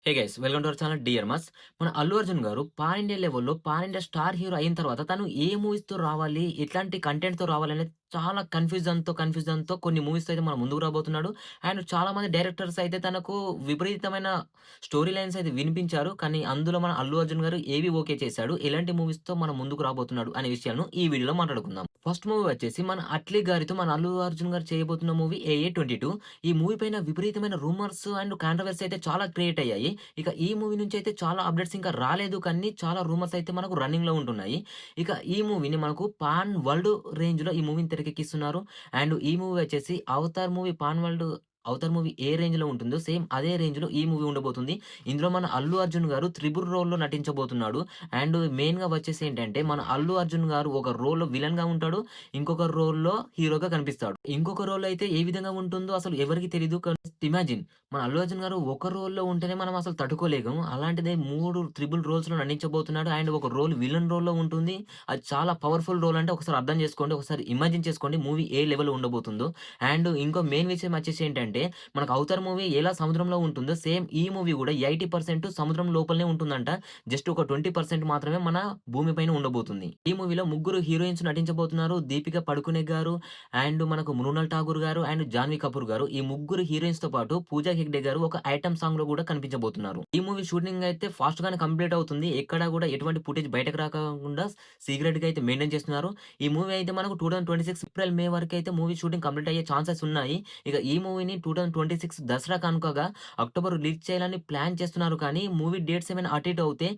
Hey guys welcome to our channel dear mass. మన Allu Arjun garu pan India లెవెల్‌లో pan India star hero అయిన తర్వాత తను ఏ మూవీస్‌తో రావాలి? ఎట్లాంటి కంటెంట్‌తో రావాలనేది చాలా కన్‌ఫ్యూజన్‌తో కొన్ని మూవీస్‌తో అయితే మన ముందుకు రాబోతున్నాడు. అండ్ చాలామంది డైరెక్టర్స్ అయితే తనకు విపరీతమైన స్టోరీ లైన్స్ అయితే వినిపించారు. కానీ అందులో మన అల్లు అర్జున్ గారు ఏవి ఓకే చేశాడు? ఎలాంటి మూవీస్‌తో మన ముందుకు రాబోతున్నాడు? అనే విషయాలను ఈ వీడియోలో మాట్లాడుకుందాం. ఫస్ట్ మూవీ వచ్చేసి మన అట్లీ గారితో మన అల్లు అర్జున్ గారు చేయబోతున్న మూవీ 'ఏఏ 22'. ఈ మూవీ పైన విపరీతమైన రూమర్స్ అండ్ కాంట్రోవర్సీ అయితే చాలా క్రియేట్ అయ్యాయి. ఇక ఈ మూవీ నుంచి అయితే చాలా అప్‌డేట్స్ ఇంకా రాలేదు కానీ, చాలా రూమర్స్ అయితే మనకు రన్నింగ్‌లో ఉంటున్నాయి. ఇక ఈ మూవీని మనకు పాన్ వరల్డ్ రేంజ్‌లో ఈ మూవీని తెరకెక్కిస్తున్నారు. అండ్ ఈ మూవీ వచ్చేసి 'Avatar' movie pan world 'Avatar' movie ఏ రేంజ్‌లో ఉంటుందో సేమ్ అదే రేంజ్‌లో ఈ మూవీ ఉండబోతుంది. ఇందులో మన అల్లు అర్జున్ గారు త్రిబుల్ రోల్‌లో నటించబోతున్నాడు. అండ్ మెయిన్‌గా వచ్చేసి ఏంటంటే మన అల్లు అర్జున్ గారు ఒక రోల్‌లో విలన్‌గా ఉంటాడు. ఇంకొక రోల్‌లో హీరోగా కనిపిస్తాడు. ఇంకొక రోల్ అయితే ఏ విధంగా ఉంటుందో అసలు ఎవరికీ తెలీదు. ఇమాజిన్ మన అల్లు అర్జున్ గారు ఒక రోల్‌లో ఉంటేనే మనం అసలు తట్టుకోలేము. అలాంటిదే 3 త్రిబుల్ రోల్స్‌లో నటించబోతున్నాడు. అండ్ ఒక రోల్ విలన్ రోల్‌లో ఉంటుంది. అది చాలా పవర్‌ఫుల్ రోల్ అంటే ఒకసారి అర్థం చేసుకోండి. ఒకసారి ఇమాజిన్ చేసుకోండి మూవీ ఏ లెవెల్‌లో ఉండబోతుందో. అండ్ ఇంకో మెయిన్ విషయం వచ్చేసి ఏంటంటే మనకు 'అవతార్' మూవీ ఎలా సముద్రంలో ఉంటుందో సేమ్ ఈ మూవీ కూడా 80% సముద్రం లోపలనే ఉంటుందంట. జస్ట్ ఒక 20% మాత్రమే మన భూమి పైన ఉండబోతుంది. ఈ మూవీలో ముగ్గురు హీరోయిన్స్ నటించబోతున్నారు. దీపిక పడుకునే గారు, అండ్ మనకు మృణాల్ ఠాగూర్ గారు, అండ్ జాన్వీ కపూర్ గారు. ఈ ముగ్గురు హీరోయిన్స్‌తో పాటు పూజా హెగ్డే గారు ఒక ఐటెమ్ సాంగ్‌లో కూడా కనిపించబోతున్నారు. ఈ మూవీ షూటింగ్ అయితే ఫాస్ట్ గానే కంప్లీట్ అవుతుంది. ఎక్కడా కూడా ఎటువంటి ఫుటేజ్ బయటకు రాకుండా సీక్రెట్‌గా అయితే మెయింటైన్ చేస్తున్నారు. ఈ మూవీ అయితే మనకు 2026 ఏప్రిల్, మే వరకైతే మూవీ షూటింగ్ కంప్లీట్ అయ్యే ఛాన్సెస్ ఉన్నాయి. ఇక ఈ మూవీని 2026 దసరా కానుకగా అక్టోబర్ రిలీజ్ చేయాలని ప్లాన్ చేస్తున్నారు కానీ, మూవీ డేట్స్ ఏమైనా అటు ఇటు అవుతే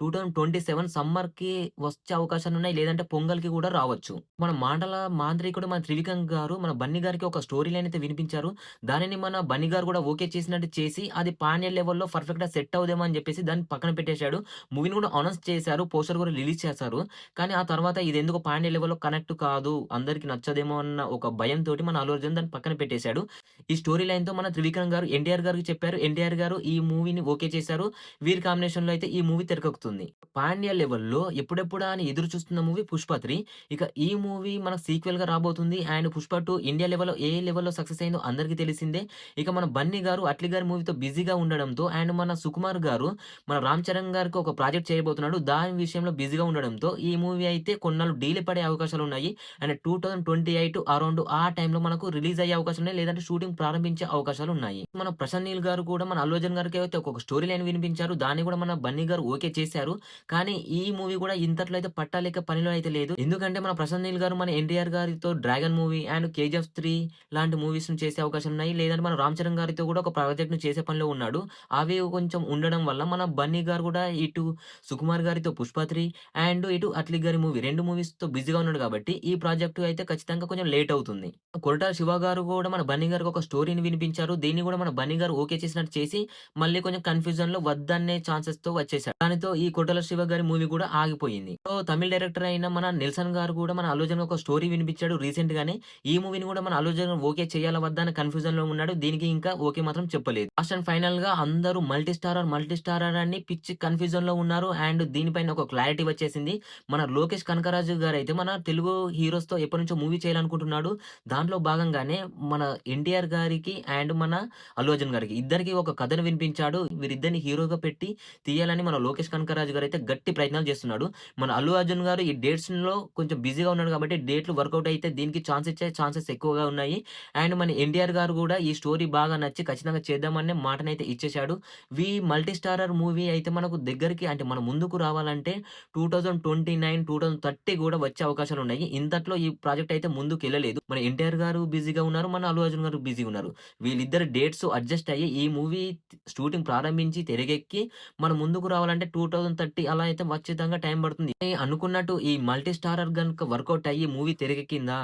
2027 సమ్మర్‌కి వచ్చే అవకాశాలున్నాయి. లేదంటే పొంగల్‌కి కూడా రావచ్చు. మన మాటల మాంత్రికుడు మన త్రివిక్రమ్ గారు మన బన్నీ గారికి ఒక స్టోరీ లైన్ అయితే వినిపించారు. దానిని మన బన్నీ గారు కూడా ఓకే చేసినట్టు చేసి, అది పాన్ ఇండియా లెవెల్‌లో పర్ఫెక్ట్‌గా సెట్ అవుదేమో అని చెప్పేసి దాన్ని పక్కన పెట్టేసాడు. మూవీని కూడా అనౌన్స్ చేశారు. పోస్టర్ కూడా రిలీజ్ చేశారు. కానీ ఆ తర్వాత ఇదెందుకో పాన్ ఇండియా లెవెల్‌లో కనెక్ట్ కాదు, అందరికి నచ్చదేమో అన్న ఒక భయంతోటి మన అల్లు అర్జున్ దాన్ని పక్కన పెట్టేసాడు. ఈ స్టోరీ లైన్‌తో మన త్రివిక్రమ్ గారు ఎన్టీఆర్ గారికి చెప్పారు. ఎన్టీఆర్ గారు ఈ మూవీని ఓకే చేశారు. వీరి కాంబినేషన్‌లో అయితే ఈ మూవీ తెరకెక్కుతుంది. పాన్ ఇండియా లెవెల్‌లో ఎప్పుడెప్పుడా అని ఎదురు చూస్తున్న మూవీ 'పుష్ప 3'. ఇక ఈ మూవీ మనకు సీక్వెల్‌గా రాబోతుంది. అండ్ 'పుష్ప 2' ఇండియా లెవెల్‌లో ఏ లెవెల్‌లో సక్సెస్ అయిందో అందరికీ తెలిసిందే. ఇక మన బన్నీ గారు అట్లీ గారి మూవీతో బిజీగా ఉండడంతో, అండ్ మన సుకుమార్ గారు మన రామ్ చరణ్ గారికి ఒక ప్రాజెక్ట్ చేయబోతున్నాడు. దాని విషయంలో బిజీగా ఉండడంతో ఈ మూవీ అయితే కొన్నాళ్ళు డీలే పడే అవకాశాలున్నాయి. అండ్ 2028 అరౌండ్ ఆ టైంలో మనకు రిలీజ్ అయ్యే అవకాశాలున్నాయి. లేదంటే షూటింగ్ ప్రారంభించే అవకాశాలున్నాయి. మన ప్రశాంత్ నీల్ గారు కూడా మన అల్లు అర్జున్ గారికి అయితే ఒకొక్క స్టోరీ లైన్ వినిపించారు. దాన్ని కూడా మన బన్నీ గారు ఓకే చేశారు. కానీ ఈ మూవీ కూడా ఇంతట్లో అయితే పట్టాలేక పనిలో అయితే లేదు. ఎందుకంటే మన ప్రశాంత్ నీల్ గారు మన ఎన్టీఆర్ గారితో 'డ్రాగన్' మూవీ అండ్ 'కేజీఎఫ్ 3' లాంటి మూవీస్‌ని చేసే అవకాశాలున్నాయి. లేదంటే మన రామ్ చరణ్ గారితో కూడా ఒక ప్రాజెక్ట్‌ని చేసే పనిలో ఉన్నాడు. అవి కొంచెం ఉండడం వల్ల మన బన్నీ గారు కూడా ఇటు సుకుమార్ గారితో 'పుష్ప 3' అండ్ ఇటు అట్లీ గారి మూవీ 2 మూవీస్‌తో బిజీగా ఉన్నాడు కాబట్టి ఈ ప్రాజెక్ట్ అయితే ఖచ్చితంగా కొంచెం లేట్ అవుతుంది. కొరటాల శివ గారు కూడా మన బన్నీ గారికి ఒక స్టోరీని వినిపించారు. దీన్ని కూడా మన బన్నీ గారు ఓకే చేసినట్టు చేసి మళ్ళీ కొంచెం కన్‌ఫ్యూజన్‌లో వద్దనే ఛాన్సెస్‌తో వచ్చేసాడు. దానితో ఈ కొరటాల శివ గారి మూవీ కూడా ఆగిపోయింది. సో తమిళ్ డైరెక్టర్ అయిన మన నెల్సన్ గారు కూడా మన అల్లు అర్జున్‌కి ఒక స్టోరీ వినిపించాడు రీసెంట్‌గానే. ఈ మూవీని కూడా మన అల్లు అర్జున్ ఓకే చేయాలా వద్దా అనే కన్‌ఫ్యూజన్‌లో ఉన్నాడు. దీనికి ఇంకా ఓకే మాత్రం చెప్పలేదు. లాస్ట్ అండ్ ఫైనల్‌గా అందరూ మల్టీ స్టారర్ అని పిచ్చి కన్‌ఫ్యూజన్‌లో ఉన్నారు. అండ్ దీనిపైన ఒక క్లారిటీ వచ్చేసింది. మన లోకేష్ కనకరాజు గారైతే మన తెలుగు హీరోస్‌తో ఎప్పటినుంచో మూవీ చేయాలనుకుంటున్నాడు. దాంట్లో భాగంగానే మన ఎన్టీఆర్ గారికి అండ్ మన అల్లు అర్జున్ గారికి ఇద్దరికీ ఒక కథను వినిపించాడు. వీరిద్దరిని హీరోగా పెట్టి తీయాలని మన లోకేష్ కనకరాజు గారైతే గట్టి ప్రయత్నాలు చేస్తున్నాడు. మన అల్లు అర్జున్ గారు ఈ డేట్స్‌లో కొంచెం బిజీగా ఉన్నాడు కాబట్టి డేట్‌లు వర్కౌట్ అయితే దీనికి ఛాన్స్ ఇచ్చే ఛాన్సెస్ ఎక్కువగా ఉన్నాయి. అండ్ మన ఎన్టీఆర్ గారు కూడా ఈ స్టోరీ బాగా నచ్చి ఖచ్చితంగా చేద్దామనే మాటనైతే ఇచ్చేశాడు. మల్టీ స్టారర్ మూవీ అయితే మనకు దగ్గరికి అంటే మన ముందుకు రావాలంటే 2029, 2030 కూడా వచ్చే అవకాశాలున్నాయి. ఇంతట్లో ఈ ప్రాజెక్ట్ అయితే ముందుకెళ్ళలేదు. మన ఎన్టీఆర్ గారు బిజీగా ఉన్నారు. మన అల్లు అర్జున్ గారు బిజీగా ఉన్నారు. వీళ్ళిద్దరి డేట్స్ అడ్జస్ట్ అయ్యి ఈ మూవీ షూటింగ్ ప్రారంభించి తెరకెక్కి మన ముందుకు రావాలంటే 2030 అలా అయితే ఖచ్చితంగా టైం పడుతుంది. అనుకున్నట్టు ఈ మల్టీ స్టారర్ గనుక వర్కౌట్ అయ్యి మూవీ తెరకెక్కిందా,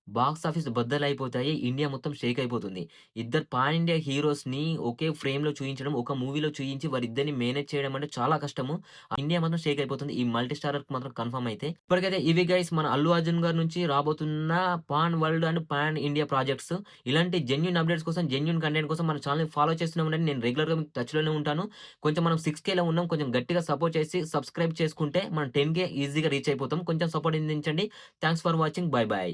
బాక్స్ ఆఫీస్ బద్దలైపోతాయి. ఇండియా మొత్తం షేక్ అయిపోతుంది. ఇద్దరు పాన్ ఇండియా హీరోస్‌ని ఒకే ఫ్రేమ్‌లో చూయించడం, ఒక మూవీలో చూయించి వారిద్దరిని మేనేజ్ చేయడం అంటే చాలా కష్టము. ఇండియా మాత్రం షేక్ అయిపోతుంది. ఈ మల్టీ స్టారర్‌కి మాత్రం కన్ఫర్మ్ అయితే. ఇప్పటికైతే ఇవి గైస్ మన అల్లు అర్జున్ గారి నుంచి రాబోతున్న pan world and pan India projects. ఇలాంటి జెన్యూన్ అప్డేట్స్ కోసం, జెన్యూన్ కంటెంట్ కోసం మన ఛానెల్‌ని ఫాలో చేస్తూనే ఉండండి. నేను రెగ్యులర్‌గా మీకు టచ్‌లోనే ఉంటాను. కొంచెం మనం 6Kలో ఉన్నాం. కొంచెం గట్టిగా సపోర్ట్ చేసి సబ్స్క్రైబ్ చేసుకుంటే మనం 10K ఈజీగా రీచ్ అయిపోతాం. కొంచెం సపోర్ట్ అందించండి. Thanks for watching. By by.